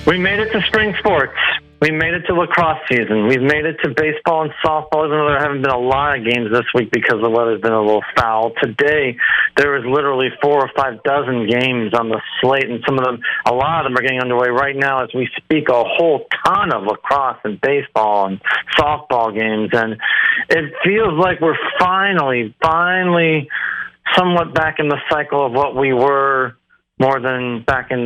We made it to spring sports. We made it to lacrosse season. We've made it to baseball and softball, even though there haven't been a lot of games this week because the weather's been a little foul. Today, there was literally 4 or 5 dozen games on the slate, and a lot of them are getting underway right now as we speak, a whole ton of lacrosse and baseball and softball games, and it feels like we're finally somewhat back in the cycle of what we were more than back in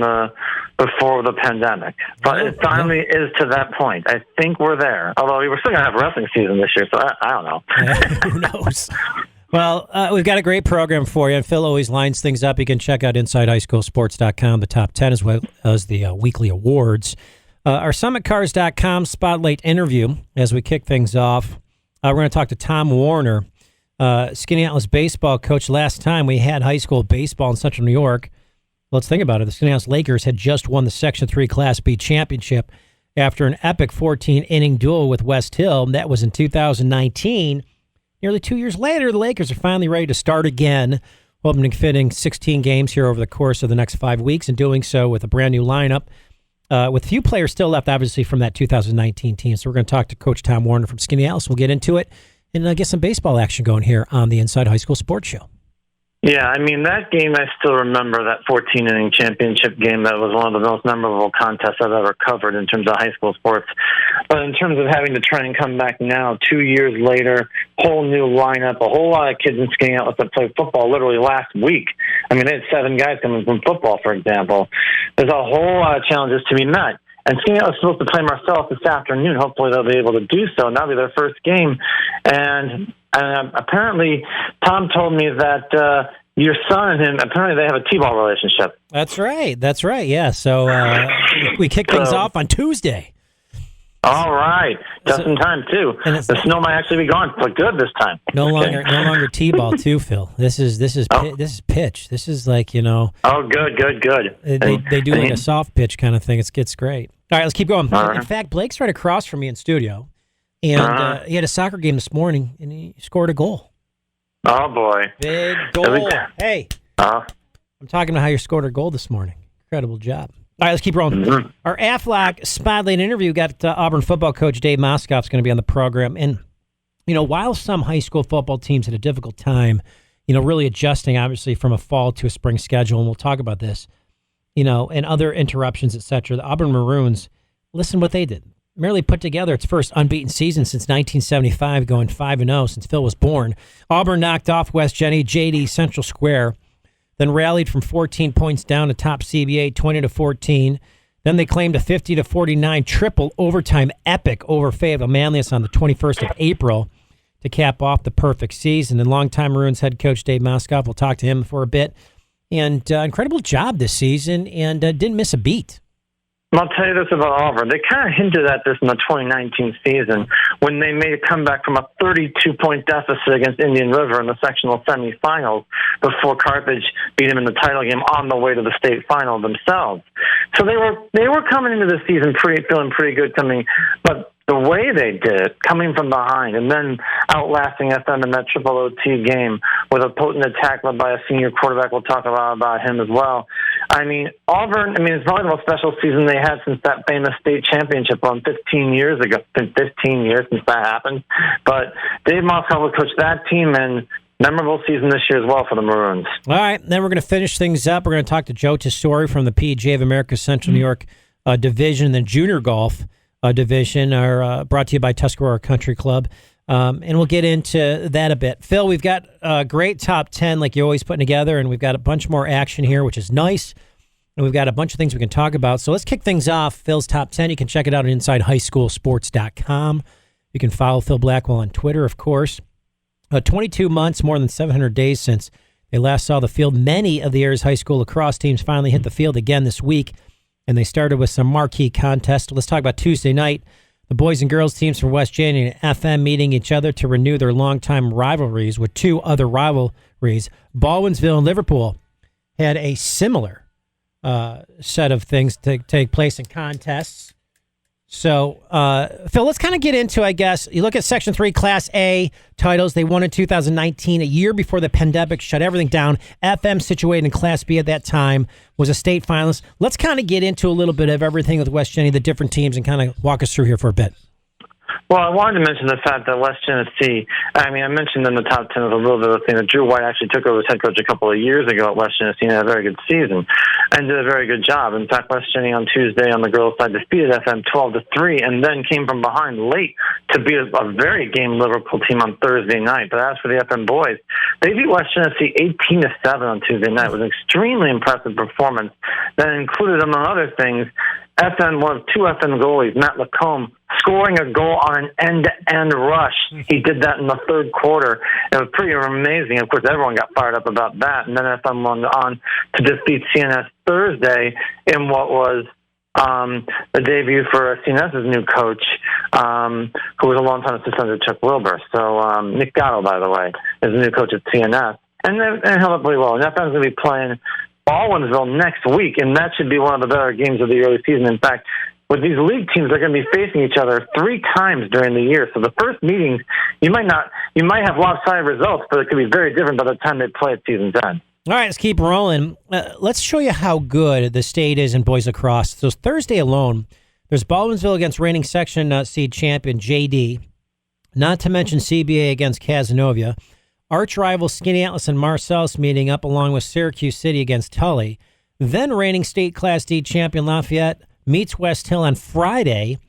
before the pandemic. But it finally is to that point. I think we're there. Although we're still going to have wrestling season this year, so I don't know. Who knows? Well, we've got a great program for you, and Phil always lines things up. You can check out InsideHighSchoolSports.com, the top 10, as well as the weekly awards. Our SummitCars.com spotlight interview, as we kick things off, we're going to talk to Tom Warner, Skaneateles baseball coach. Last time we had high school baseball in Central New York, let's think about it. The Skaneateles Lakers had just won the Section 3 Class B championship after an epic 14-inning duel with West Hill. That was in 2019. Nearly 2 years later, the Lakers are finally ready to start again, hoping to fitting 16 games here over the course of the next 5 weeks, and doing so with a brand-new lineup, with few players still left, obviously, from that 2019 team. So we're going to talk to Coach Tom Warner from Skaneateles. We'll get into it and get some baseball action going here on the Inside High School Sports Show. Yeah, I mean, that game, I still remember that 14-inning championship game. That was one of the most memorable contests I've ever covered in terms of high school sports. But in terms of having to try and come back now, 2 years later, whole new lineup, a whole lot of kids in Skaneateles that played football literally last week. I mean, they had 7 guys coming from football, for example. There's a whole lot of challenges to be met. And Skaneateles is supposed to play Marcellus this afternoon. Hopefully they'll be able to do so. And that'll be their first game. And apparently Tom told me that your son and him, apparently they have a T-ball relationship. That's right. Yeah, so we kick things off on Tuesday. All right. Just in time, too. The snow might actually be gone for good this time. No longer T-ball, too, Phil. This is pitch. This is like, Oh, good. They do like a soft pitch kind of thing. It's great. All right, let's keep going. Right. In fact, Blake's right across from me in studio, and he had a soccer game this morning, and he scored a goal. Oh, boy. Big goal. Hey, I'm talking about how you scored a goal this morning. Incredible job. All right, let's keep rolling. Mm-hmm. Our AFLAC Spotlight interview got Auburn football coach Dave Moskov is going to be on the program. And, while some high school football teams had a difficult time, really adjusting, obviously, from a fall to a spring schedule, and we'll talk about this, and other interruptions, et cetera, the Auburn Maroons, listen what they did. Merely put together its first unbeaten season since 1975, going 5-0 since Phil was born. Auburn knocked off West Jenny, JD Central Square, then rallied from 14 points down to top CBA, 20-14. Then they claimed a 50-49 triple overtime epic over Fayetteville Manlius on the 21st of April to cap off the perfect season. And longtime Maroons head coach Dave Moskov, we'll talk to him for a bit. And incredible job this season, and didn't miss a beat. I'll tell you this about Auburn. They kind of hinted at this in the 2019 season when they made a comeback from a 32-point deficit against Indian River in the sectional semifinals before Carthage beat them in the title game on the way to the state final themselves. So they were coming into the season feeling pretty good but the way they did it, coming from behind, and then outlasting FM in that triple OT game with a potent attack led by a senior quarterback. We'll talk about him as well. I mean, Auburn, it's probably the most special season they had since that famous state championship run 15 years ago. It's been 15 years since that happened. But Dave Moskov will coach that team, and memorable season this year as well for the Maroons. All right, then we're going to finish things up. We're going to talk to Joe Tesori from the PGA of America's Central New York division, then junior golf division, are brought to you by Tuscarora Country Club. And we'll get into that a bit. Phil, we've got a great top 10 like you're always putting together, and we've got a bunch more action here, which is nice. And we've got a bunch of things we can talk about. So let's kick things off. Phil's top 10. You can check it out at InsideHighSchoolSports.com. You can follow Phil Blackwell on Twitter, of course. 22 months, more than 700 days since they last saw the field. Many of the area's high school lacrosse teams finally hit the field again this week, and they started with some marquee contests. Let's talk about Tuesday night. The boys and girls teams from West Jenny and FM meeting each other to renew their longtime rivalries with 2 other rivalries. Baldwinsville and Liverpool had a similar set of things to take place in contests. So, Phil, let's kind of get into, I guess, you look at Section 3 Class A titles. They won in 2019, a year before the pandemic shut everything down. FM, situated in Class B at that time, was a state finalist. Let's kind of get into a little bit of everything with West Genesee, the different teams, and kind of walk us through here for a bit. Well, I wanted to mention the fact that West Genesee, I mentioned in the top 10 of a little bit of the thing that Drew White actually took over as head coach a couple of years ago at West Genesee and had a very good season and did a very good job. In fact, West Genesee on Tuesday on the girls' side defeated FM 12-3 and then came from behind late to beat a very game Liverpool team on Thursday night. But as for the FM boys, they beat West Genesee 18-7 on Tuesday night. It was an extremely impressive performance that included, among other things, one of two FM goalies, Matt Lacombe, scoring a goal on an end-to-end rush. He did that in the third quarter. It was pretty amazing. Of course, everyone got fired up about that. And then FM went on to defeat CNS Thursday in what was the debut for CNS's new coach, who was a longtime assistant to Chuck Wilbur. So Nick Gatto, by the way, is the new coach at CNS. And they held up really well. And FM's going to be playing Baldwinsville next week, and that should be one of the better games of the early season. In fact, with these league teams, they're going to be facing each other 3 times during the year. So the first meetings, you might have lopsided results, but it could be very different by the time they play at season's end. All right, let's keep rolling. Let's show you how good the state is in boys lacrosse. So Thursday alone, there's Baldwinsville against reigning section seed champion JD, not to mention CBA against Casanova. Arch rivals Skaneateles and Marcellus meeting up along with Syracuse City against Tully. Then reigning state Class D champion Lafayette meets West Hill on Friday,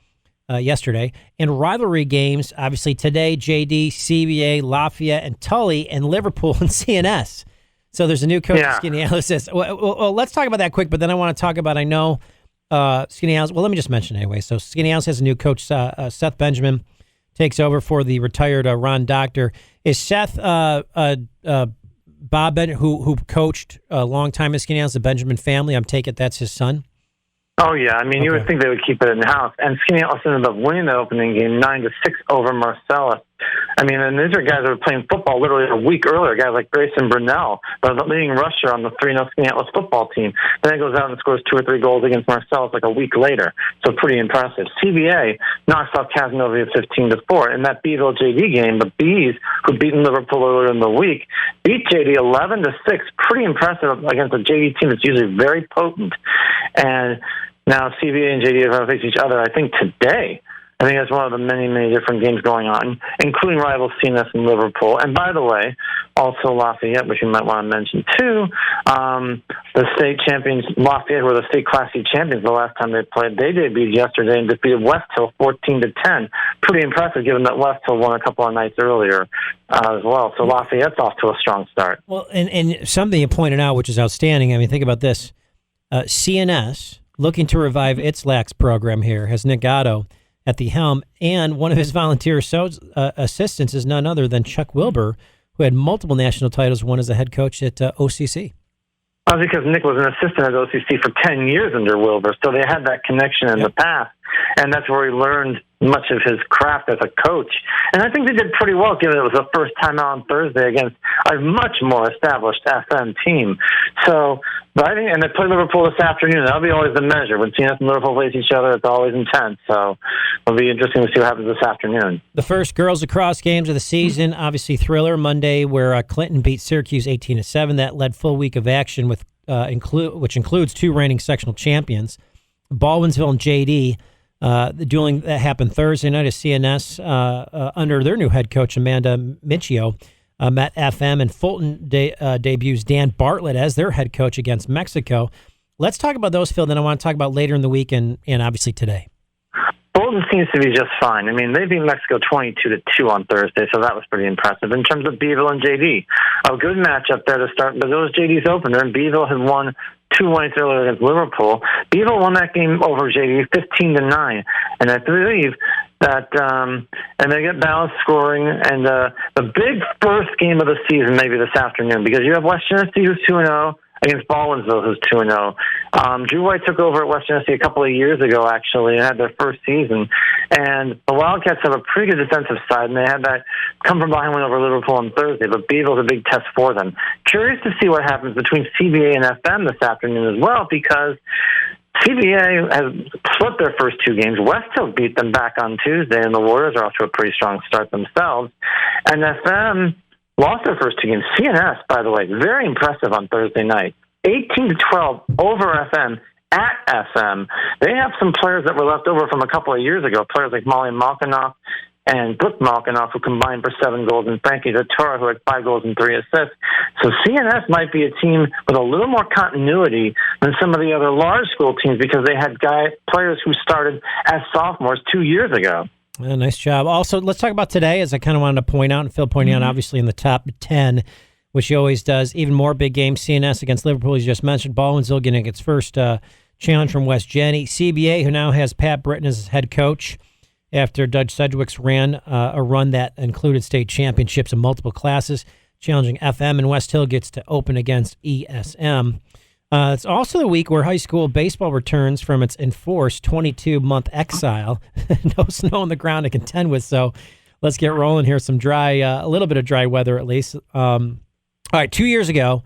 yesterday. And rivalry games, obviously today, JD, CBA, Lafayette, and Tully, and Liverpool and CNS. So there's a new coach at Skaneateles. Well, let's talk about that quick, but then I want to talk about, I know, Skaneateles. Well, let me just mention anyway. So Skaneateles has a new coach, Seth Benjamin, takes over for the retired Ron Doctor. Is Seth Bob Benjamin, who coached a long time at Skaneateles, the Benjamin family? I'm taking that's his son. Oh, yeah. You would think they would keep it in-house. And Skaneateles ended up winning the opening game 9-6 over Marcellus. And these are guys that were playing football literally a week earlier, guys like Grayson Brunell, the leading rusher on the 3-0 Skaneateles football team. Then he goes out and scores 2 or 3 goals against Marcellus like a week later. So pretty impressive. CBA knocks off Casanova 15-4 in that Beeville JD game. The Bees, who'd beaten Liverpool earlier in the week, beat JD 11-6. Pretty impressive against a JD team that's usually very potent. And now CBA and JD are going to face each other, I think, today. I think that's one of the many, many different games going on, including rivals CNS and Liverpool. And by the way, also Lafayette, which you might want to mention too. The state champions, Lafayette, were the state Class C champions the last time they played. They debuted yesterday and defeated West Hill 14-10. Pretty impressive, given that West Hill won a couple of nights earlier as well. So Lafayette's off to a strong start. Well, and something you pointed out, which is outstanding. Think about this. CNS, looking to revive its LAX program here, has Nick Gatto at the helm, and one of his volunteer assistants is none other than Chuck Wilbur, who had multiple national titles, won as a head coach at OCC. Because Nick was an assistant at OCC for 10 years under Wilbur, so they had that connection in the past, and that's where he learned much of his craft as a coach. And I think they did pretty well, given it was the first time out on Thursday against a much more established FM team. So, but I think, and they play Liverpool this afternoon. That'll be always the measure. When CNS and Liverpool face each other, it's always intense. So it'll be interesting to see what happens this afternoon. The first girls lacrosse games of the season, obviously thriller Monday, where Clinton beat Syracuse 18-7. That led full week of action with which includes 2 reigning sectional champions, Baldwinsville and JD. The dueling that happened Thursday night at CNS under their new head coach, Amanda Michio, met FM, and Fulton debuts Dan Bartlett as their head coach against Mexico. Let's talk about those, Phil. Then I want to talk about later in the week and obviously today. Fulton seems to be just fine. They beat Mexico 22-2 on Thursday, so that was pretty impressive. In terms of Beeville and JD, a good matchup there to start, but it was JD's opener, and Beeville had won 2 nights earlier against Liverpool. Beeville won that game over JD 15-9, and I believe that and they get balanced scoring, and the big first game of the season maybe this afternoon, because you have West Genesee, who's 2-0, against Baldwinsville, who's 2-0. Drew White took over at West Genesee a couple of years ago, actually, and had their first season. And the Wildcats have a pretty good defensive side, and they had that come from behind win over Liverpool on Thursday, but Beeville's a big test for them. Curious to see what happens between CBA and FM this afternoon as well, because CBA has split their first two games. West Hill beat them back on Tuesday, and the Warriors are off to a pretty strong start themselves. And FM lost their first two games. CNS, by the way, very impressive on Thursday night. 18-12 over FM at FM. They have some players that were left over from a couple of years ago, players like Molly Malkinoff and Brooke Malkinoff, who combined for 7 goals, and Frankie Zatora, who had 5 goals and 3 assists. So CNS might be a team with a little more continuity than some of the other large school teams because they had players who started as sophomores 2 years ago. Nice job. Also, let's talk about today, as I kind of wanted to point out, and Phil pointing out, obviously, in the top 10, which he always does. Even more big games. CNS against Liverpool, as you just mentioned. Baldwinsville getting its first challenge from West Jenny. CBA, who now has Pat Britton as head coach after Doug Sedgwick's ran a run that included state championships in multiple classes, challenging FM, and West Hill gets to open against ESM. It's also the week where high school baseball returns from its enforced 22-month exile. No snow on the ground to contend with, so let's get rolling here. Some dry, a little bit of dry weather at least. All right, 2 years ago,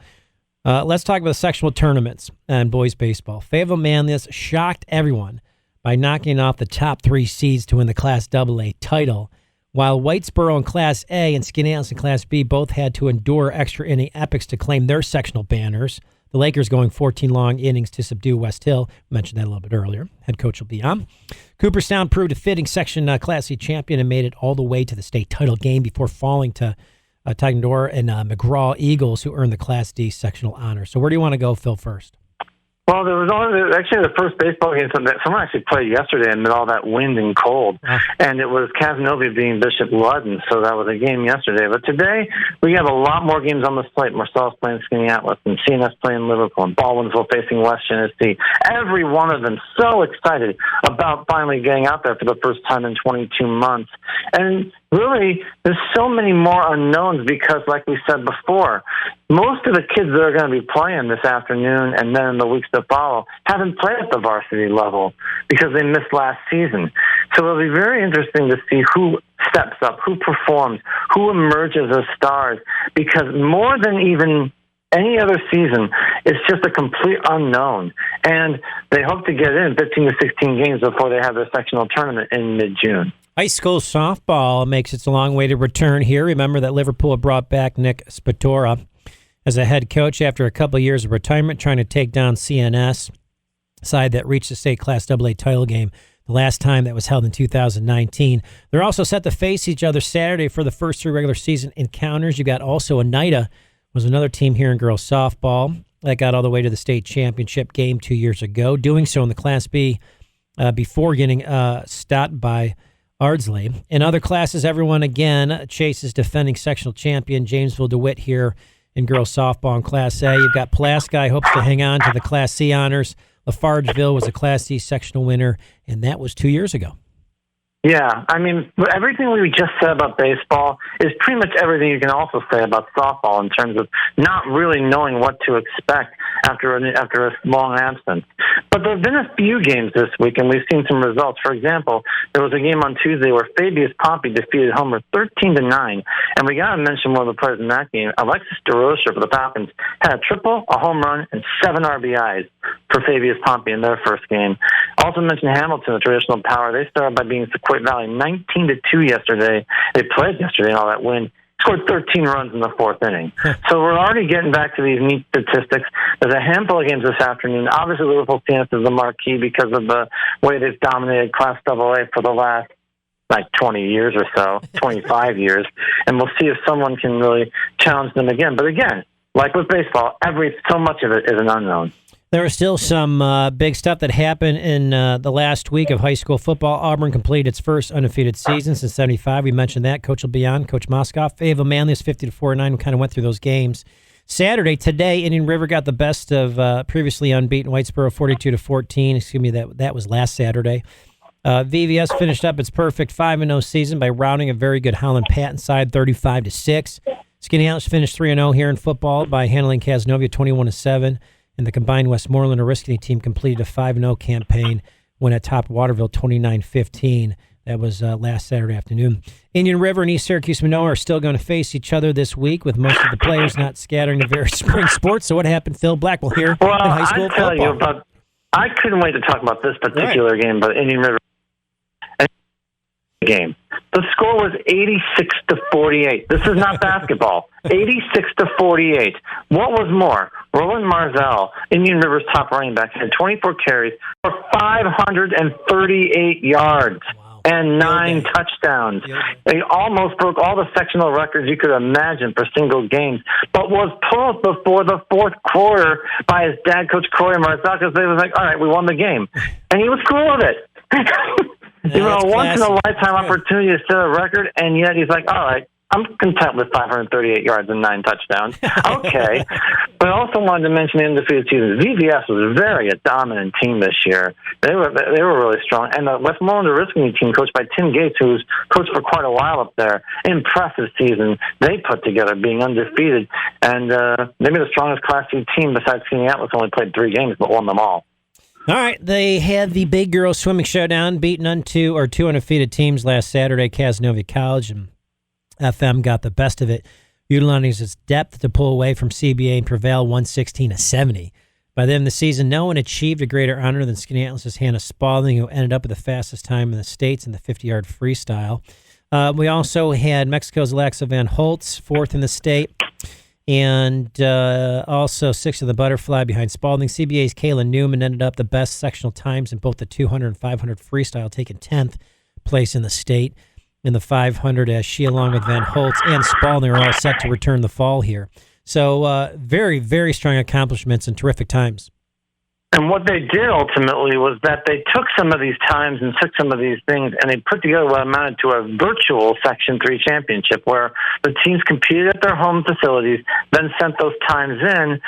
let's talk about sectional tournaments and boys baseball. Fayetteville Manlius shocked everyone by knocking off the top 3 seeds to win the Class AA title, while Whitesboro in Class A and Skaneateles in Class B both had to endure extra inning epics to claim their sectional banners. The Lakers going 14 long innings to subdue West Hill. Mentioned that a little bit earlier. Head coach will be on. Cooperstown proved a fitting section Class C champion and made it all the way to the state title game before falling to Tignor and McGraw Eagles, who earned the Class D sectional honor. So where do you want to go, Phil, first? Well, there was actually the first baseball game someone actually played yesterday amid all that wind and cold, and it was Casanova being Bishop Ludden, so that was a game yesterday. But today, we have a lot more games on the slate. Marcellus playing Skaneateles, and CNS playing Liverpool, and Baldwinsville facing West Genesee. Every one of them so excited about finally getting out there for the first time in 22 months. And really, there's so many more unknowns because, like we said before, most of the kids that are going to be playing this afternoon and then in the weeks that follow haven't played at the varsity level because they missed last season. So it'll be very interesting to see who steps up, who performs, who emerges as stars, because more than even any other season, it's just a complete unknown. And they hope to get in 15 to 16 games before they have their sectional tournament in mid-June. High school softball makes its a long way to return here. Remember that Liverpool brought back Nick Spatora as a head coach after a couple of years of retirement, trying to take down CNS, side that reached the state Class AA title game the last time that was held in 2019. They're also set to face each other Saturday for the first 3 regular season encounters. You got also Oneida was another team here in girls softball that got all the way to the state championship game 2 years ago, doing so in the Class B before getting stopped by Ardsley. In other classes, everyone again chases defending sectional champion Jamesville DeWitt here in girls softball in Class A. You've got Pulaski hopes to hang on to the Class C honors. Lafargeville was a Class C sectional winner, and that was 2 years ago. Yeah, I mean, everything we just said about baseball is pretty much everything you can also say about softball in terms of not really knowing what to expect after a long absence. But there have been a few games this week, and we've seen some results. For example, there was a game on Tuesday where Fabius Pompey defeated Homer 13-9, and we got to mention one of the players in that game. Alexis DeRocher for the Falcons had a triple, a home run, and 7 RBIs for Fabius Pompey in their first game. Also mentioned Hamilton, the traditional power. They started by being Sequoia Valley 19-2 yesterday. They played yesterday and all that win. Scored 13 runs in the 4th inning. So we're already getting back to these neat statistics. There's a handful of games this afternoon. Obviously, Liverpool CNS is the marquee because of the way they've dominated Class AA for the last 20 years or so, 25 years. And we'll see if someone can really challenge them again. But again, like with baseball, so much of it is an unknown. There was still some big stuff that happened in the last week of high school football. Auburn completed its first undefeated season since '75. We mentioned that. Coach will be on, Coach Moskov. Fayetteville Manlius 50-4-9. We kind of went through those games. Saturday, today, Indian River got the best of previously unbeaten Whitesboro 42-14. Excuse me, that was last Saturday. VVS finished up its perfect 5-0 season by routing a very good Holland Patton side 35-6. Skaneateles finished 3-0 here in football by handling Casanova 21-7. And the combined Westmoreland Oriskany team completed a 5-0 campaign when it topped Waterville 29-15. That was last Saturday afternoon. Indian River and East Syracuse Manoa are still going to face each other this week, with most of the players not scattering to various spring sports. So what happened, Phil? Blackwell here in high school football. I couldn't wait to talk about this particular game, but Indian River game. The score was 86-48. This is not basketball. 86-48. What was more, Roland Marzell, Indian River's top running back, had 24 carries for 538 yards. And 9 touchdowns. They almost broke all the sectional records you could imagine for single games, but was pulled before the fourth quarter by his dad, Coach Corey Marzell, because they was like, all right, we won the game. And he was cool with it. Once-in-a-lifetime opportunity to set a record, and yet he's like, all right, I'm content with 538 yards and 9 touchdowns. Okay. But I also wanted to mention the undefeated season. VVS was very a dominant team this year. They were really strong. And the Westmoreland Oriskany team, coached by Tim Gates, who's coached for quite a while up there, impressive season they put together, being undefeated. And maybe the strongest Class C team besides Skaneateles, only played 3 games but won them all. All right, they had the big girls swimming showdown, beating two undefeated teams last Saturday, Casanova College, and FM got the best of it, utilizing its depth to pull away from CBA and prevail 116-70. By then, the season, no one achieved a greater honor than Skaneateles' Hannah Spaulding, who ended up with the fastest time in the States in the 50-yard freestyle. We also had Mexico's Alexa Van Holtz, 4th in the state, and also 6th of the butterfly behind Spaulding. CBA's Kayla Newman ended up the best sectional times in both the 200 and 500 freestyle, taking 10th place in the state in the 500, as she, along with Van Holtz and Spaulding, are all set to return the fall here. So very, very strong accomplishments and terrific times. And what they did ultimately was that they took some of these times and took some of these things, and they put together what amounted to a virtual Section 3 championship, where the teams competed at their home facilities, then sent those times in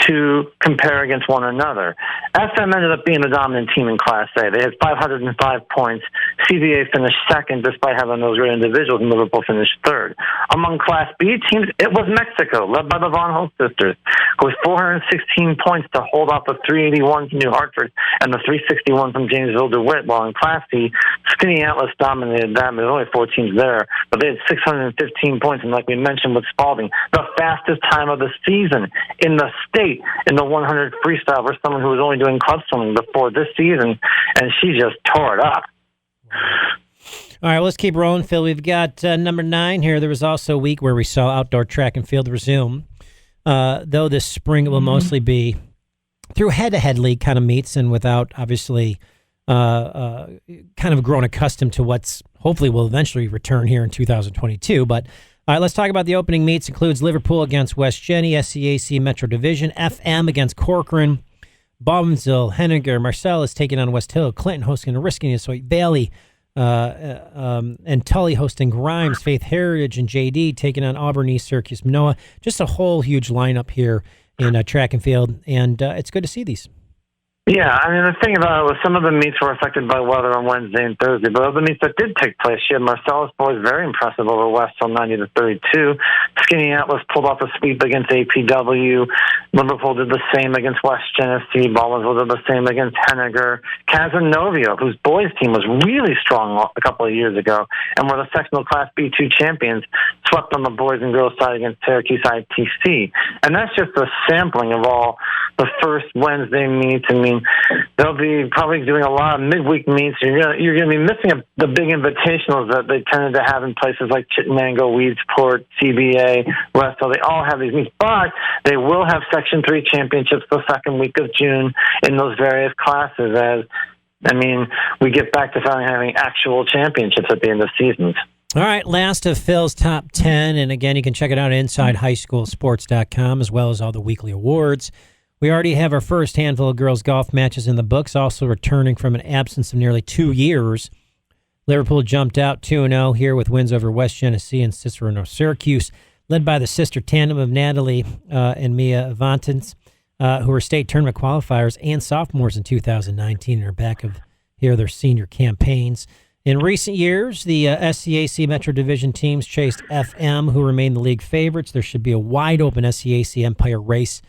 to compare against one another. FM ended up being the dominant team in Class A. They had 505 points. CBA finished second despite having those great individuals, and Liverpool finished third. Among Class B teams, it was Mexico, led by the Von Holt sisters, with 416 points to hold off the 381 from New Hartford and the 361 from Janesville DeWitt, while in Class C, Skaneateles dominated them. There's only 4 teams there, but they had 615 points, and like we mentioned with Spaulding, the fastest time of the season in the state in the 100 freestyle for someone who was only doing club swimming before this season, and she just tore it up. All right, let's keep rolling, Phil. We've got number 9 here. There was also a week where we saw outdoor track and field resume, though this spring it will mostly be through head-to-head league kind of meets, and without, obviously, kind of grown accustomed to what's hopefully will eventually return here in 2022. But all right, let's talk about the opening meets. Includes Liverpool against West Jenny, SCAC Metro Division, FM against Corcoran, Baldwinsville, Henniger, Marcellus taking on West Hill, Clinton hosting Oriskany, Sweet Valley, and Tully hosting Grimes, Faith Heritage, and JD taking on Auburn, East Syracuse, Manoa. Just a whole huge lineup here in track and field, and it's good to see these. Yeah, I mean, the thing about it was some of the meets were affected by weather on Wednesday and Thursday, but of the meets that did take place, she had Marcellus boys very impressive over West Hill 90-32. Skaneateles pulled off a sweep against APW. Liverpool did the same against West Genesee. Baldwinsville did the same against Henniger. Casanova, whose boys team was really strong a couple of years ago and were the sectional Class B2 champions, swept on the boys and girls side against Syracuse ITC. And that's just a sampling of all the first Wednesday meets. I mean, they'll be probably doing a lot of midweek meets. You're going to be missing the big invitationals that they tended to have in places like Chittenango, Weedsport, CBA, Westhill. They all have these meets, but they will have Section 3 championships the second week of June in those various classes. We get back to finally having actual championships at the end of seasons. All right, last of Phil's top 10, and again, you can check it out at InsideHighSchoolSports.com, as well as all the weekly awards. We already have our first handful of girls' golf matches in the books, also returning from an absence of nearly 2 years. Liverpool jumped out 2-0 here with wins over West Genesee and Cicero Syracuse, led by the sister tandem of Natalie and Mia Avantins, who were state tournament qualifiers and sophomores in 2019 and are back of here their senior campaigns. In recent years, the SCAC Metro Division teams chased FM, who remain the league favorites. There should be a wide-open SCAC Empire race,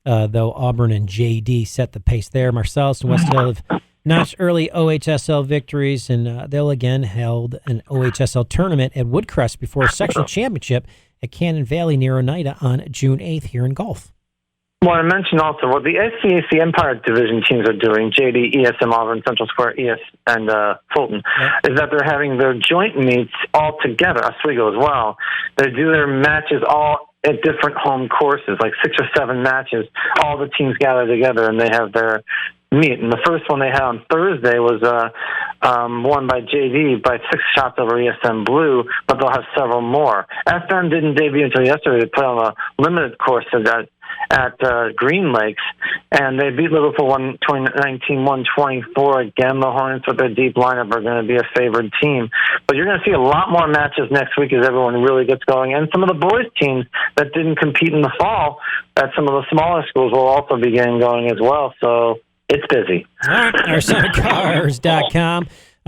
though Auburn and JD set the pace there. Marcellus and West Hill have notched early OHSL victories, and they'll again held an OHSL tournament at Woodcrest before a sectional championship at Cannon Valley near Oneida on June 8th here in Gulf. Well, I mentioned also what the SCAC Empire Division teams are doing, JD, ESM, Auburn, Central Square, ES, and Fulton, is that they're having their joint meets all together, Oswego as well. They do their matches all at different home courses, like 6 or 7 matches. All the teams gather together, and they have their meet. And the first one they had on Thursday was won by JD by 6 shots over ESM Blue, but they'll have several more. FM didn't debut until yesterday. They played on a limited course at Green Lakes, and they beat Liverpool 119-124. Again, the Hornets with their deep lineup are going to be a favored team. But you're going to see a lot more matches next week as everyone really gets going. And some of the boys' teams that didn't compete in the fall at some of the smaller schools will also be getting going as well. So it's busy. All right, OurSummerCars.com.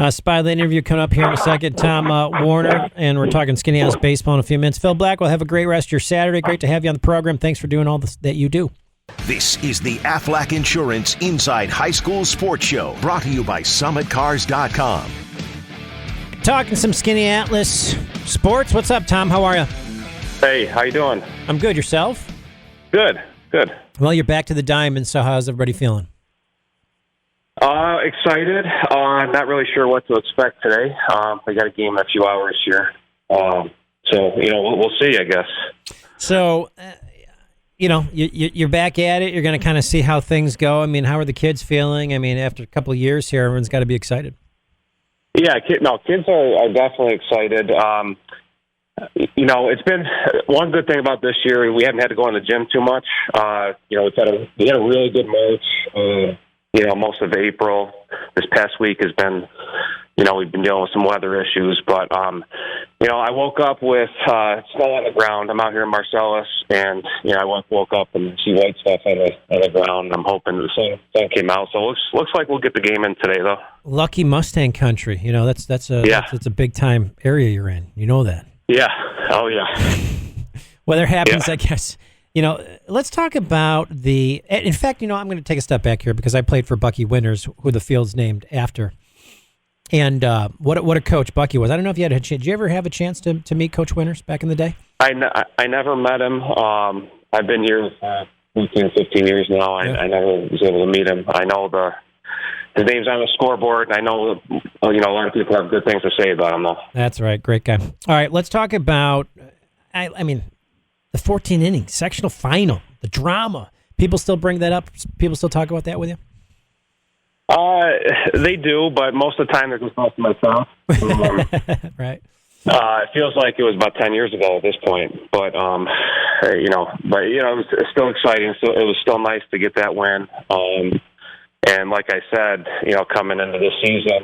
Spotlight interview coming up here in a second. Tom Warner, and we're talking Skaneateles baseball in a few minutes. Phil Blackwell, have a great rest of your Saturday. Great to have you on the program. Thanks for doing all this that you do. This is the Aflac Insurance Inside High School Sports Show, brought to you by SummitCars.com. Talking some Skaneateles sports. What's up, Tom? How are you? Hey, how you doing? I'm good. Yourself? Good. Well, you're back to the diamond, so how's everybody feeling? Excited. Not really sure what to expect today. We got a game in a few hours here. So, we'll see, I guess. So, you're back at it. You're going to kind of see how things go. I mean, how are the kids feeling? I mean, after a couple of years here, everyone's got to be excited. Yeah, kids are definitely excited. It's been one good thing about this year. We haven't had to go in the gym too much. We had a really good March. Most of April. This past week has been, we've been dealing with some weather issues. But, I woke up with snow on the ground. I'm out here in Marcellus, and, I woke up and see white stuff on the ground. I'm hoping the sun came out. So it looks like we'll get the game in today, though. Lucky Mustang country. That's a big-time area you're in. You know that. Yeah. Oh, yeah. Weather happens, I guess. Let's talk about in fact, I'm going to take a step back here because I played for Bucky Winters, who the field's named after. And what a coach Bucky was. I don't know if you had a chance. Did you ever have a chance to meet Coach Winters back in the day? I never met him. I've been here for 15 years now. I never was able to meet him. I know his name's on the scoreboard, and I know a lot of people have good things to say about him, though. That's right. Great guy. All right, let's talk about, the 14-inning sectional final, the drama. People still bring that up? People still talk about that with you? They do, but most of the time they're just talking to myself. Right. It feels like it was about 10 years ago at this point, but it was still exciting. So it was still nice to get that win. And like I said, coming into this season,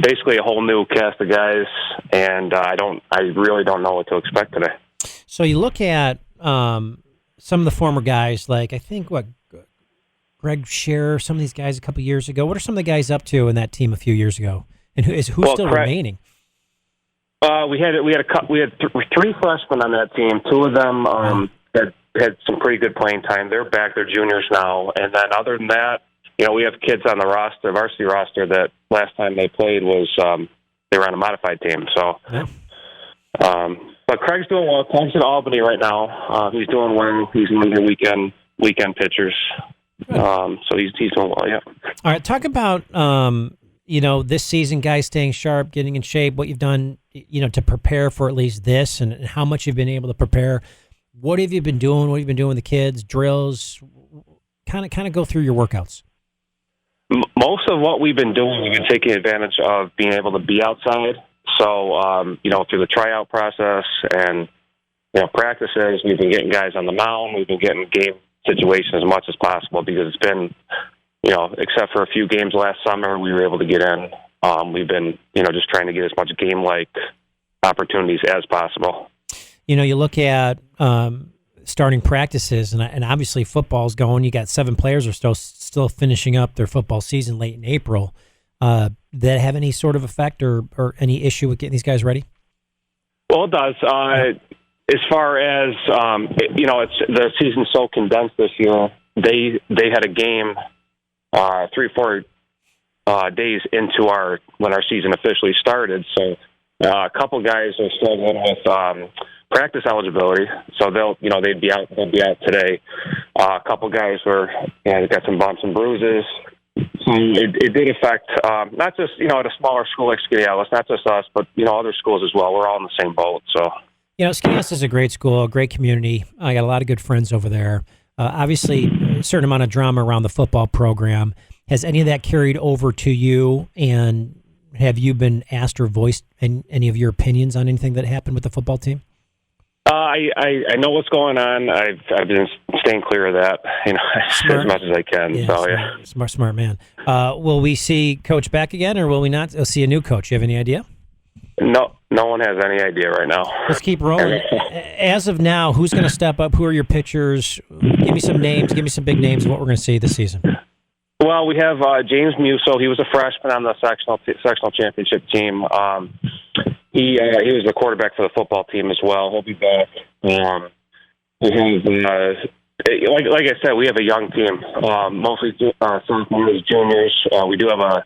basically a whole new cast of guys, and I really don't know what to expect today. So you look at some of the former guys, like I think Greg Scherer, some of these guys a couple of years ago. What are some of the guys up to in that team a few years ago, and who's still remaining? We had 3 freshmen on that team. 2 of them had some pretty good playing time. They're back; they're juniors now. And then other than that, we have kids on the varsity roster that last time they played was they were on a modified team. So. Yeah. But Craig's doing well. Craig's in Albany right now. He's doing well. He's one of the weekend pitchers. So he's doing well, yeah. All right, talk about, this season, guys staying sharp, getting in shape, what you've done, to prepare for at least this, and how much you've been able to prepare. What have you been doing? What have you been doing with the kids, drills? Kind of go through your workouts. Most of what we've been doing, we've been taking advantage of being able to be outside. So, through the tryout process and, practices, we've been getting guys on the mound. We've been getting game situations as much as possible because it's been, except for a few games last summer, we were able to get in. We've been, just trying to get as much game-like opportunities as possible. You look at starting practices, and obviously football's going. You got 7 players are still finishing up their football season late in April. That have any sort of effect or any issue with getting these guys ready? Well, it does. As far as it's the season's so condensed this year. They had a game 3 or 4 days into when our season officially started. So a couple guys are struggling with practice eligibility, so they'd be out today. A couple guys they got some bumps and bruises. So it did affect not just at a smaller school like Skaneateles, not just us, but other schools as well. We're all in the same boat. So Skaneateles is a great school, a great community. I got a lot of good friends over there. Obviously, a certain amount of drama around the football program. Has any of that carried over to you? And have you been asked or voiced any of your opinions on anything that happened with the football team? I know what's going on. I've been staying clear of that, as much as I can. Yeah, so smart man. Will we see Coach back again, or will we not see a new coach? You have any idea? No one has any idea right now. Let's keep rolling. As of now, who's going to step up? Who are your pitchers? Give me some names. Give me some big names of what we're going to see this season. Well, we have James Musso. He was a freshman on the sectional championship team. He was the quarterback for the football team as well. He'll be back. We have, like I said, we have a young team, mostly sophomores, juniors. We do have a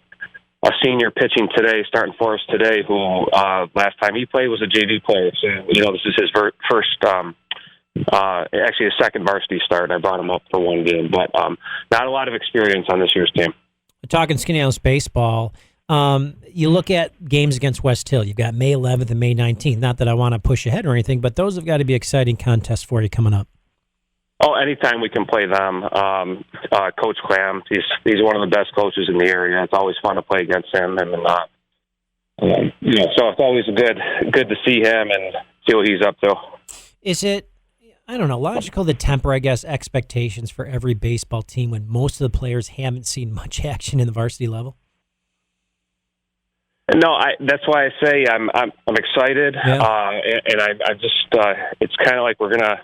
senior pitching today, starting for us today, who last time he played was a JV player. So, this is his first, actually his second varsity start. I brought him up for one game, but not a lot of experience on this year's team. Talking Skaneateles baseball, you look at games against West Hill. You've got May 11th and May 19th. Not that I want to push ahead or anything, but those have got to be exciting contests for you coming up. Oh, anytime we can play them. Coach Clam, he's one of the best coaches in the area. It's always fun to play against him, and so it's always good to see him and see what he's up to. Is it, I don't know, logical to temper, I guess, expectations for every baseball team when most of the players haven't seen much action in the varsity level? No, that's why I say I'm excited, and I just it's kind of like we're gonna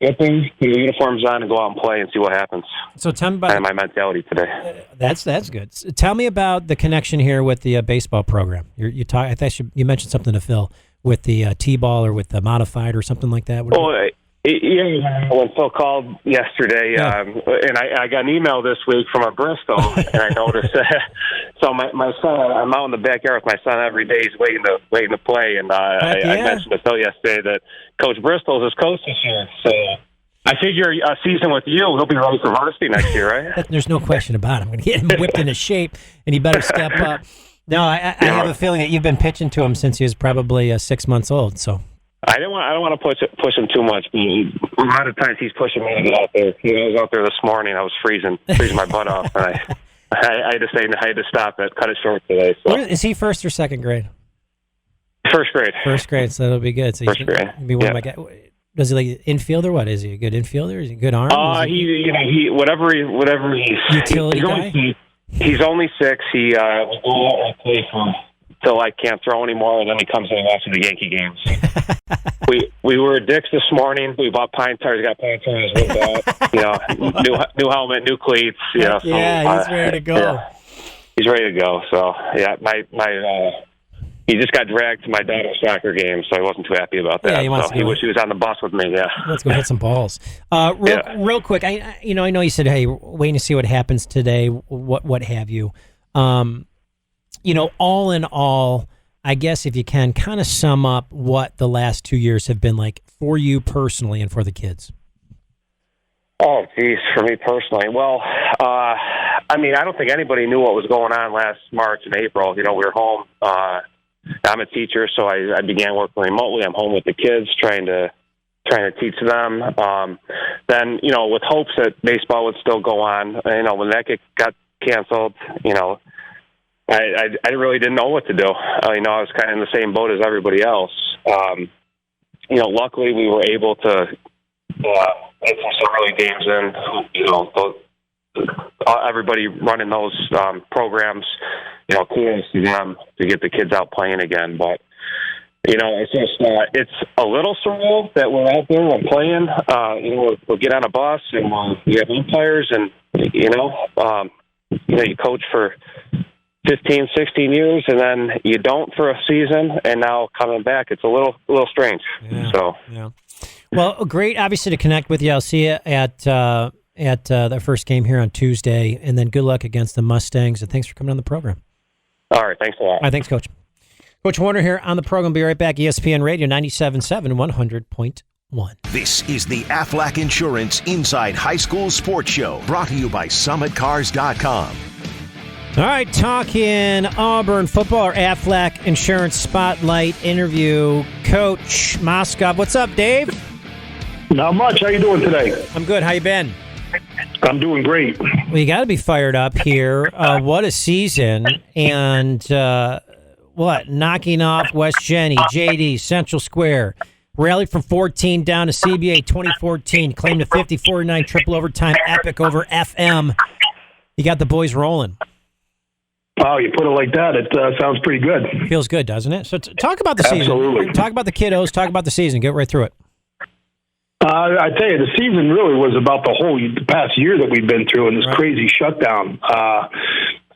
get the uniforms on and go out and play and see what happens. So tell me about my mentality today. That's good. So tell me about the connection here with the baseball program. I thought you mentioned something to Phil with the T-ball or with the modified or something like that. When Phil called yesterday, and I got an email this week from a Bristol, and I noticed that. So my son, I'm out in the backyard with my son every day. He's waiting to play, and I mentioned to Phil yesterday that Coach Bristol is his coach this year. So I figure a season with you, he'll be ready for varsity next year, right? There's no question about it. I'm going to get him whipped into shape, and he better step up. No, I have a feeling that you've been pitching to him since he was probably 6 months old. So. I don't want to push him too much. A lot of times he's pushing me to get out there. I was out there this morning. I was freezing my butt off, and I had to stop it, cut it short today. So. Is he first or second grade? First grade. First grade, so that'll be good. So first grade. Be one of my guys. Does he like infield or what? Is he a good infielder? Is he a good arm? He whatever he's utility guy. He's only 6. He will go out and play for. Till I can't throw anymore, and then he comes in and watches the Yankee games. we were at Dick's this morning. We bought pine tires, got pine tires with that. New helmet, new cleats. He's ready to go. Yeah, he's ready to go. So he just got dragged to my daughter's soccer game, so I wasn't too happy about that. He wished he was on the bus with me. Yeah, let's go hit some balls. Real quick, I know you said, hey, waiting to see what happens today. What have you? All in all, I guess if you can kind of sum up what the last 2 years have been like for you personally and for the kids. Oh, geez, for me personally. Well, I don't think anybody knew what was going on last March and April. We were home. I'm a teacher, so I began working remotely. I'm home with the kids, trying to teach them. Then, with hopes that baseball would still go on. When that got canceled, I really didn't know what to do. I was kind of in the same boat as everybody else. Luckily we were able to get some early games in. Everybody running those programs, kudos to them to get the kids out playing again. But it's just it's a little surreal that we're out there and playing. We'll get on a bus and we have umpires, and you coach for 15, 16 years, and then you don't for a season, and now coming back, it's a little strange. Yeah. Well, great, obviously, to connect with you. I'll see you at the first game here on Tuesday, and then good luck against the Mustangs, and thanks for coming on the program. All right, thanks a lot. All right, thanks, Coach. Coach Warner here on the program. Be right back. ESPN Radio 97.7, 100.1. This is the Aflac Insurance Inside High School Sports Show, brought to you by SummitCars.com. All right, talking Auburn football, our Aflac Insurance Spotlight interview. Coach Moskov, what's up, Dave? Not much. How you doing today? I'm good. How you been? I'm doing great. Well, you got to be fired up here. What a season. And knocking off West Jenny, JD, Central Square. Rallied from 14 down to CBA 2014. Claimed a 50-49 triple overtime epic over FM. You got the boys rolling. Wow, you put it like that, it sounds pretty good. Feels good, doesn't it? So talk about the season. Absolutely. Talk about the kiddos. Talk about the season. Get right through it. I tell you, the season really was about the past year that we've been through and this crazy shutdown.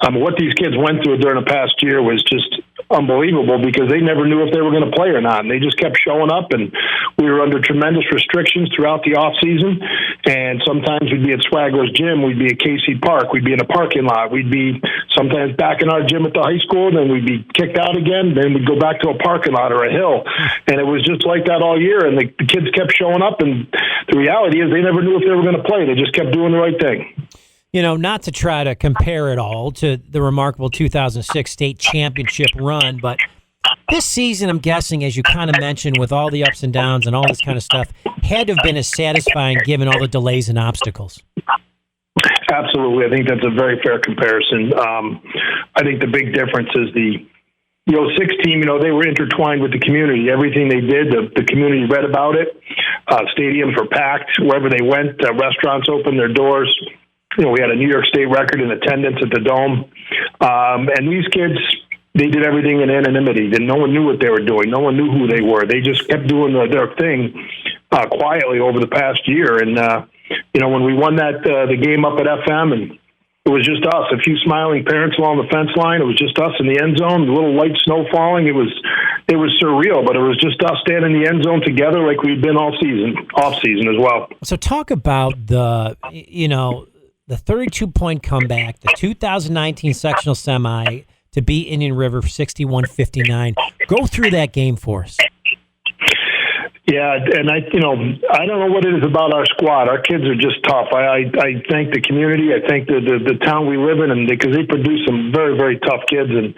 What these kids went through during the past year was just unbelievable because they never knew if they were going to play or not. And they just kept showing up, and we were under tremendous restrictions throughout the off season. And sometimes we'd be at Swagler's gym, we'd be at KC Park, we'd be in a parking lot, we'd be sometimes back in our gym at the high school, then we'd be kicked out again, then we'd go back to a parking lot or a hill. And it was just like that all year, and the kids kept showing up, and the reality is they never knew if they were going to play. They just kept doing the right thing. You know, not to try to compare it all to the remarkable 2006 state championship run, but this season, I'm guessing, as you kind of mentioned, with all the ups and downs and all this kind of stuff, had to have been as satisfying given all the delays and obstacles. Absolutely. I think that's a very fair comparison. I think the big difference is the 06 team, they were intertwined with the community. Everything they did, the community read about it. Stadiums were packed. Wherever they went, restaurants opened their doors. We had a New York State record in attendance at the Dome. And these kids, they did everything in anonymity. No one knew what they were doing. No one knew who they were. They just kept doing their thing quietly over the past year. And, when we won the game up at FM, and it was just us, a few smiling parents along the fence line. It was just us in the end zone, a little light snow falling. It was surreal, but it was just us standing in the end zone together like we'd been all season, off season as well. So talk about the 32-point comeback, the 2019 sectional semi to beat Indian River 61-59. Go through that game for us. Yeah, and I don't know what it is about our squad. Our kids are just tough. I thank the community. I thank the town we live in, and because they produce some very, very tough kids. And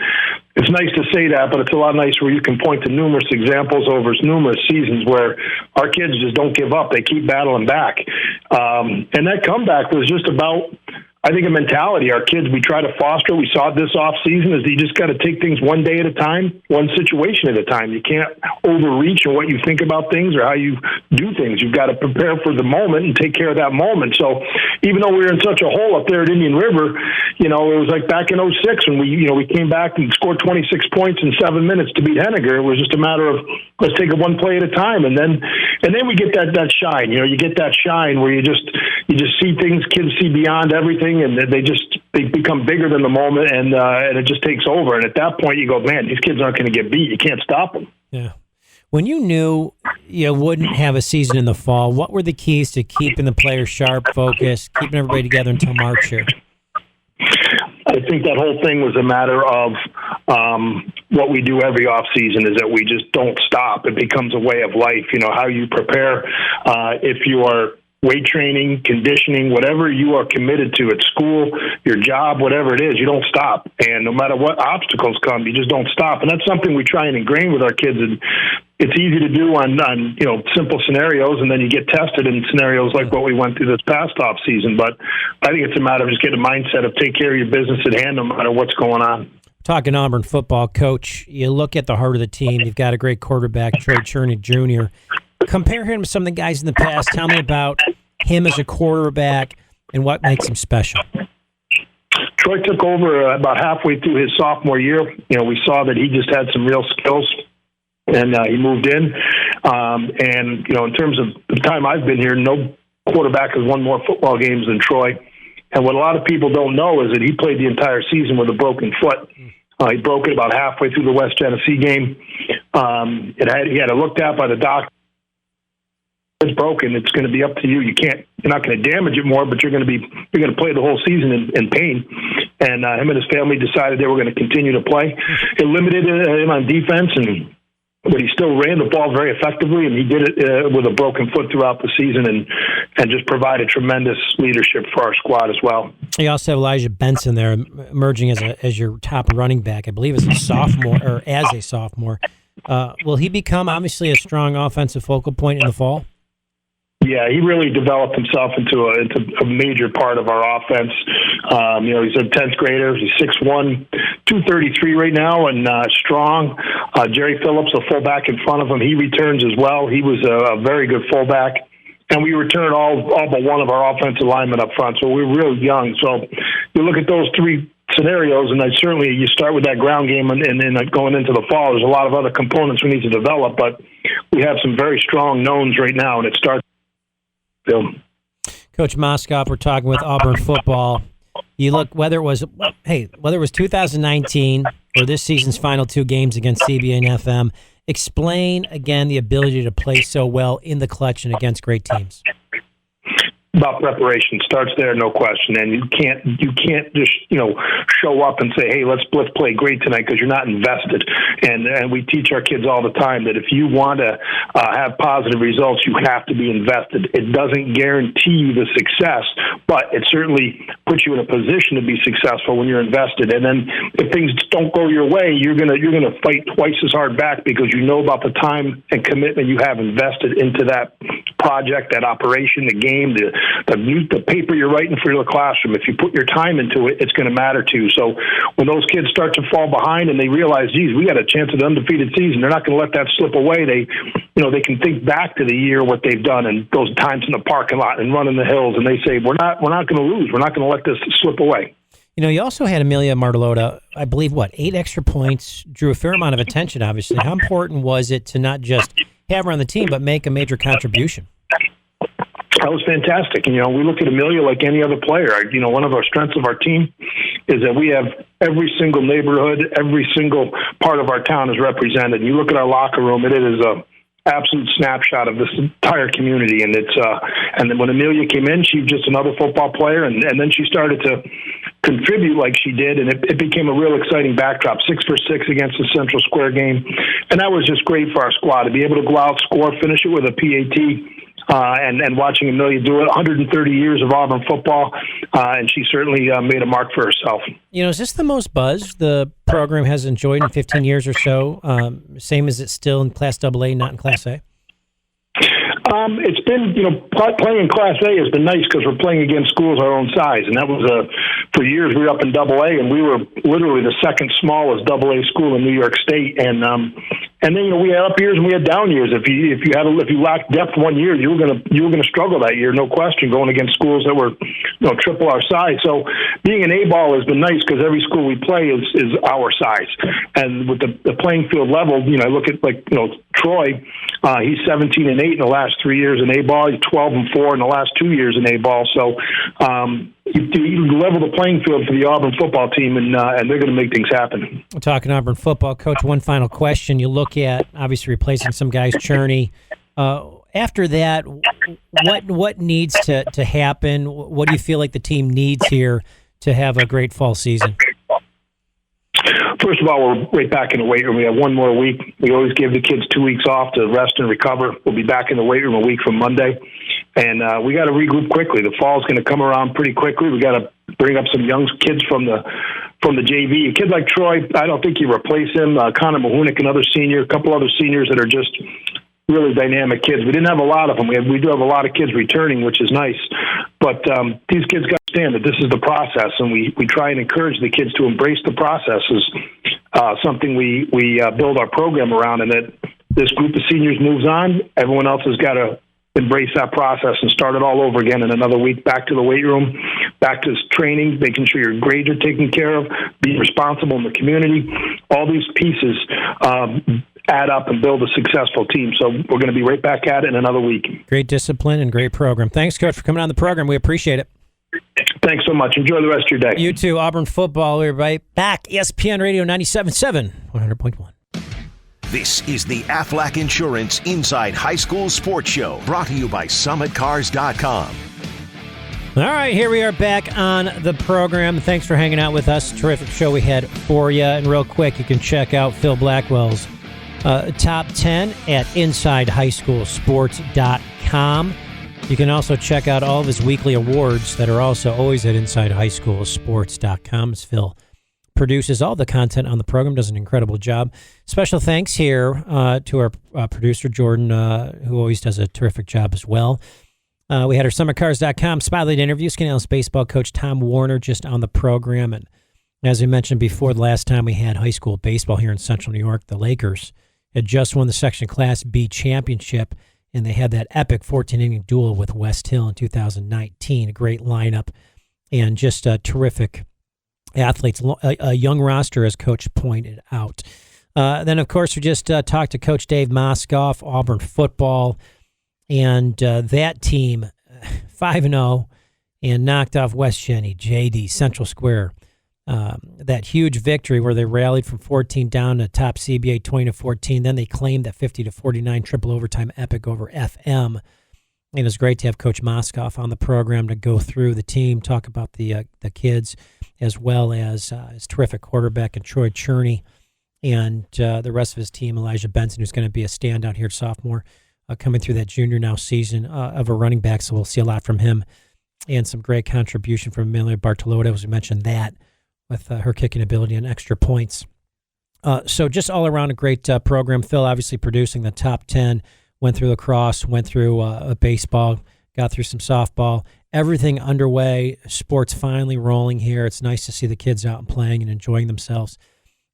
it's nice to say that, but it's a lot nicer where you can point to numerous examples over numerous seasons where our kids just don't give up. They keep battling back. And that comeback was just about, I think, a mentality our kids, we try to foster. We saw it this off season, is you just got to take things one day at a time, one situation at a time. You can't overreach in what you think about things or how you do things. You've got to prepare for the moment and take care of that moment. So even though we were in such a hole up there at Indian River, it was like back in 06 when we came back and scored 26 points in 7 minutes to beat Henniger. It was just a matter of let's take it one play at a time, and then we get that shine. You get that shine where you just see things, kids see beyond everything, and they become bigger than the moment, and it just takes over. And at that point, you go, man, these kids aren't going to get beat. You can't stop them. Yeah. When you knew you wouldn't have a season in the fall, what were the keys to keeping the players sharp, focused, keeping everybody together until March here? I think that whole thing was a matter of what we do every off season is that we just don't stop. It becomes a way of life. How you prepare. If you are weight training, conditioning, whatever you are committed to at school, your job, whatever it is, you don't stop. And no matter what obstacles come, you just don't stop. And that's something we try and ingrain with our kids. And it's easy to do on simple scenarios, and then you get tested in scenarios like what we went through this past off season. But I think it's a matter of just getting a mindset of take care of your business at hand no matter what's going on. Talking Auburn football, Coach, you look at the heart of the team. You've got a great quarterback, Trey Cherney Jr. Compare him to some of the guys in the past. Tell me about him as a quarterback and what makes him special. Troy took over about halfway through his sophomore year. We saw that he just had some real skills, and he moved in. In terms of the time I've been here, no quarterback has won more football games than Troy. And what a lot of people don't know is that he played the entire season with a broken foot. He broke it about halfway through the West Genesee game. He had it looked at by the doctor. It's broken. It's going to be up to you. You're not going to damage it more, but you're going to play the whole season in pain. and him and his family decided they were going to continue to play. It limited him on defense, but he still ran the ball very effectively, and he did it with a broken foot throughout the season, and just provided tremendous leadership for our squad as well. You also have Elijah Benson there, emerging as your top running back, I believe, as a sophomore. Will he become obviously a strong offensive focal point in the fall? Yeah, he really developed himself into a major part of our offense. He's a 10th grader. He's 6'1", 233 right now, and strong. Jerry Phillips, a fullback in front of him, he returns as well. He was a very good fullback. And we return all but one of our offensive linemen up front, so we're real young. So you look at those three scenarios, and certainly you start with that ground game, and then going into the fall, there's a lot of other components we need to develop, but we have some very strong knowns right now, and it starts. Coach Moskov, we're talking with Auburn football. You look, whether it was 2019 or this season's final two games against CBA and FM, explain again the ability to play so well in the clutch and against great teams. About preparation starts there, no question. And you can't just show up and say, hey, let's play great tonight, because you're not invested. And we teach our kids all the time that if you want to have positive results, you have to be invested. It doesn't guarantee you the success, but it certainly puts you in a position to be successful when you're invested. And then if things don't go your way, you're gonna fight twice as hard back, because you know about the time and commitment you have invested into that project, that operation, the game, the paper you're writing for your classroom. If you put your time into it, it's going to matter too. So when those kids start to fall behind and they realize, geez, we got a chance at an undefeated season, they're not going to let that slip away. They can think back to the year, what they've done, and those times in the parking lot and running the hills, and they say, we're not going to lose. We're not going to let this slip away. You also had Amelia Martelota, I believe, 8 extra points, drew a fair amount of attention, obviously. How important was it to not just have her on the team, but make a major contribution? That was fantastic. And, we look at Amelia like any other player. One of our strengths of our team is that we have every single neighborhood, every single part of our town is represented. You look at our locker room, it is a absolute snapshot of this entire community. And and then when Amelia came in, she was just another football player, and then she started to contribute like she did, and it became a real exciting backdrop. 6 for 6 against the Central Square game, and that was just great for our squad to be able to go out, score, finish it with a PAT. And watching Amelia do it, 130 years of Auburn football, and she certainly made a mark for herself. Is this the most buzz the program has enjoyed in 15 years or so? Same as it's still in Class AA, not in Class A? It's been, playing in Class A has been nice because we're playing against schools our own size. And that was, for years we were up in AA, and we were literally the second smallest AA school in New York State. And then, we had up years and we had down years. If you lacked depth one year, you were gonna struggle that year, no question, going against schools that were, triple our size. So being an A-ball has been nice because every school we play is our size. And with the playing field level, I look at Troy, he's 17-8 in the last 3 years in A-ball. He's 12-4 in the last 2 years in A-ball. So you level the playing field for the Auburn football team, and they're going to make things happen. We're talking Auburn football. Coach, one final question. You look at, obviously, replacing some guys, Cherney. After that, what needs to happen? What do you feel like the team needs here to have a great fall season? First of all, we're right back in the weight room. We have one more week. We always give the kids 2 weeks off to rest and recover. We'll be back in the weight room a week from Monday. And we got to regroup quickly. The fall's going to come around pretty quickly. We got to bring up some young kids from the JV. A kid like Troy, I don't think you replace him. Connor Mahunik, another senior, a couple other seniors that are just really dynamic kids. We didn't have a lot of them. We do have a lot of kids returning, which is nice. But these kids got to understand that this is the process, and we try and encourage the kids to embrace the process as something we build our program around, and that this group of seniors moves on. Everyone else has got to embrace that process and start it all over again in another week, back to the weight room, back to training, making sure your grades are taken care of, be responsible in the community. All these pieces add up and build a successful team. So we're going to be right back at it in another week. Great discipline and great program. Thanks, Coach, for coming on the program. We appreciate it. Thanks so much. Enjoy the rest of your day. You too. Auburn football. We're right back. ESPN Radio 97.7, 100.1. This is the Aflac Insurance Inside High School Sports Show, brought to you by SummitCars.com. All right, here we are back on the program. Thanks for hanging out with us. Terrific show we had for you. And real quick, you can check out Phil Blackwell's top 10 at InsideHighSchoolSports.com. You can also check out all of his weekly awards that are also always at InsideHighSchoolSports.com. As Phil produces all the content on the program, does an incredible job. Special thanks here to our producer, Jordan, who always does a terrific job as well. We had our SummitCars.com spotlight interview. Skaneateles baseball coach Tom Warner just on the program. And as we mentioned before, the last time we had high school baseball here in Central New York, the Lakers had just won the Section Class B championship, and they had that epic 14-inning duel with West Hill in 2019. A great lineup and just terrific athletes. A young roster, as Coach pointed out. Then, of course, we just talked to Coach Dave Moskov, Auburn football. And that team, 5-0, and knocked off West Jenny, JD, Central Square. That huge victory where they rallied from 14 down to top CBA 20-14. Then they claimed that 50-49 triple overtime epic over FM. And it was great to have Coach Moskov on the program to go through the team, talk about the kids, as well as his terrific quarterback and Troy Cherney, and the rest of his team, Elijah Benson, who's going to be a standout here, sophomore. Coming through that junior now season of a running back, so we'll see a lot from him. And some great contribution from Amelia Bartolota, as we mentioned that, with her kicking ability and extra points. So just all around a great program. Phil obviously producing the top 10, went through lacrosse, went through baseball, got through some softball. Everything underway, sports finally rolling here. It's nice to see the kids out and playing and enjoying themselves,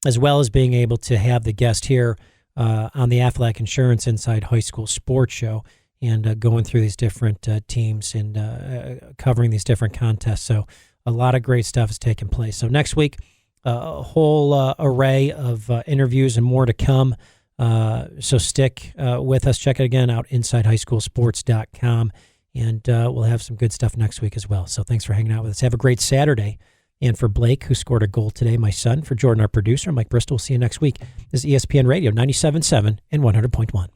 as well as being able to have the guest here on the Aflac Insurance Inside High School Sports Show, and going through these different teams and covering these different contests. So a lot of great stuff is taking place. So next week, a whole array of interviews and more to come. So stick with us. Check it again out, InsideHighSchoolSports.com, and we'll have some good stuff next week as well. So thanks for hanging out with us. Have a great Saturday. And for Blake, who scored a goal today, my son, for Jordan, our producer, Mike Bristol, we'll see you next week. This is ESPN Radio 97.7 and 100.1.